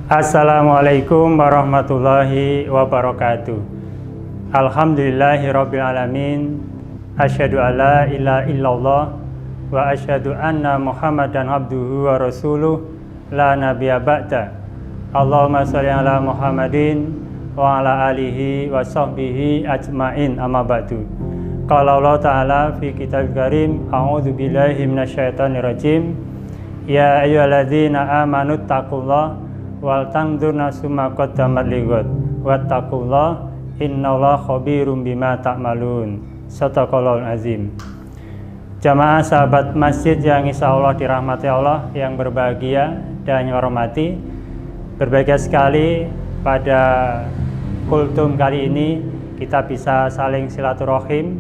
Assalamualaikum warahmatullahi wabarakatuh. Alhamdulillahirabbil alamin. Asyhadu alla ilaha illallah wa asyhadu anna Muhammadan abduhu wa rasuluh la nabiyya ba'da. Allahumma shalli ala Muhammadin wa ala alihi wa sahbihi ajmain, amma ba'du. Qala Allah Ta'ala fi kitab karim, a'udzu billahi minasyaitonir rajim. Ya ayyuhalladzina amanu taqullaha wal tanzur nafsum ma qaddamat lighad wattaqullaha innallaha khabirum bima ta'malun. Shadaqallahul azim. Jamaah sahabat masjid yang insyaallah dirahmati Allah, yang berbahagia dan yang hormati, berbahagia sekali pada kultum kali ini kita bisa saling silaturahim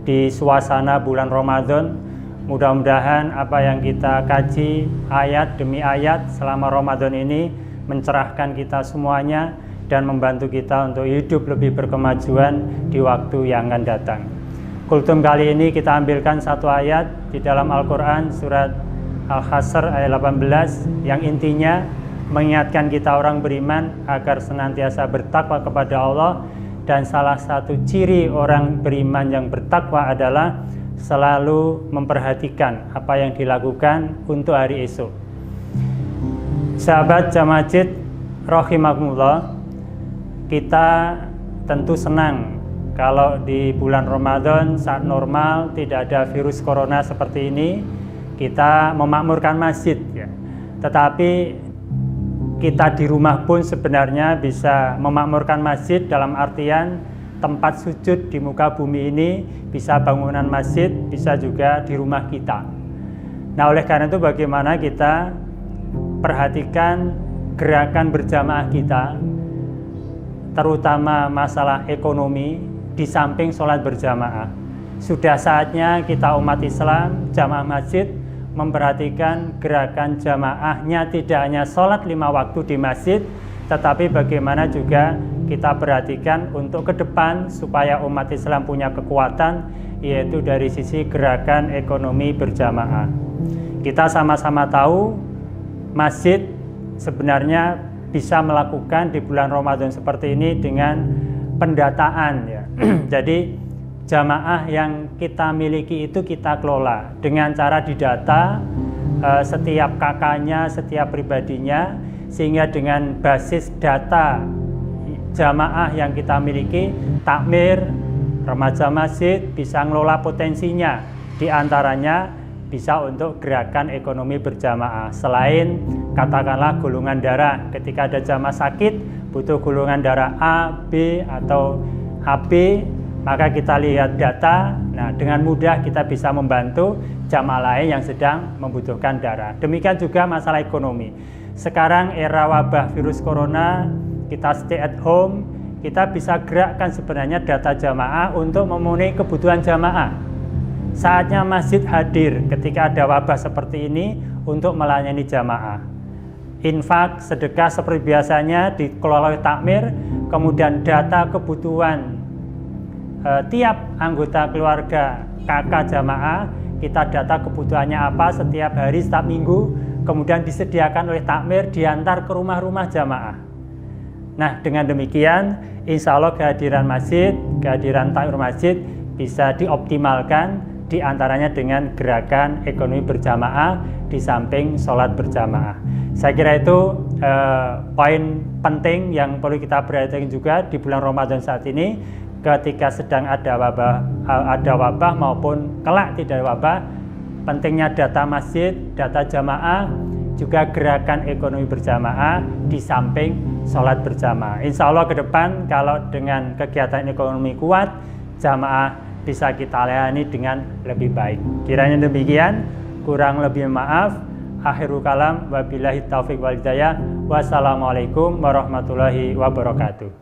di suasana bulan Ramadan. Mudah-mudahan apa yang kita kaji ayat demi ayat selama Ramadan ini mencerahkan kita semuanya dan membantu kita untuk hidup lebih berkemajuan di waktu yang akan datang. Kultum kali ini kita ambilkan satu ayat di dalam Al-Quran, surat Al-Hasr ayat 18, yang intinya mengingatkan kita orang beriman agar senantiasa bertakwa kepada Allah. Dan salah satu ciri orang beriman yang bertakwa adalah selalu memperhatikan apa yang dilakukan untuk hari esok. Sahabat jamaah masjid rahimakumullah, kita tentu senang kalau di bulan Ramadan saat normal tidak ada virus corona seperti ini, kita memakmurkan masjid ya. Tetapi kita di rumah pun sebenarnya bisa memakmurkan masjid, dalam artian tempat sujud di muka bumi ini bisa bangunan masjid, bisa juga di rumah kita. Nah, oleh karena itu bagaimana kita perhatikan gerakan berjamaah kita, terutama masalah ekonomi, di samping sholat berjamaah. Sudah saatnya kita umat Islam, jamaah masjid, memperhatikan gerakan jamaahnya tidak hanya sholat 5 waktu di masjid, tetapi bagaimana juga kita perhatikan untuk ke depan supaya umat Islam punya kekuatan, yaitu dari sisi gerakan ekonomi berjamaah. Kita sama-sama tahu masjid sebenarnya bisa melakukan di bulan Ramadan seperti ini dengan pendataan ya. Jadi jamaah yang kita miliki itu kita kelola dengan cara didata setiap kakaknya, setiap pribadinya, sehingga dengan basis data jamaah yang kita miliki, takmir, remaja masjid bisa ngelola potensinya. Di antaranya bisa untuk gerakan ekonomi berjamaah. Selain katakanlah golongan darah, ketika ada jamaah sakit butuh golongan darah A, B atau AB, maka kita lihat data. Nah, dengan mudah kita bisa membantu jamaah lain yang sedang membutuhkan darah. Demikian juga masalah ekonomi. Sekarang era wabah virus corona, kita stay at home, kita bisa gerakkan sebenarnya data jamaah untuk memenuhi kebutuhan jamaah. Saatnya masjid hadir ketika ada wabah seperti ini untuk melayani jamaah. Infak, sedekah seperti biasanya dikelola oleh takmir, kemudian data kebutuhan tiap anggota keluarga kakak jamaah, kita data kebutuhannya apa setiap hari, setiap minggu, kemudian disediakan oleh takmir, diantar ke rumah-rumah jamaah. Nah, dengan demikian insya Allah kehadiran masjid, kehadiran takmir masjid bisa dioptimalkan, diantaranya dengan gerakan ekonomi berjamaah di samping sholat berjamaah. Saya kira itu poin penting yang perlu kita perhatikan juga di bulan Ramadan saat ini, ketika sedang ada wabah maupun kelak tidak ada wabah. Pentingnya data masjid, data jamaah, juga gerakan ekonomi berjamaah di samping sholat berjamaah. Insya Allah ke depan kalau dengan kegiatan ekonomi kuat, jamaah bisa kita layani dengan lebih baik. Kiranya demikian, kurang lebih maaf. Akhirul kalam, wabillahi taufiq wal hidayah. Wassalamualaikum warahmatullahi wabarakatuh.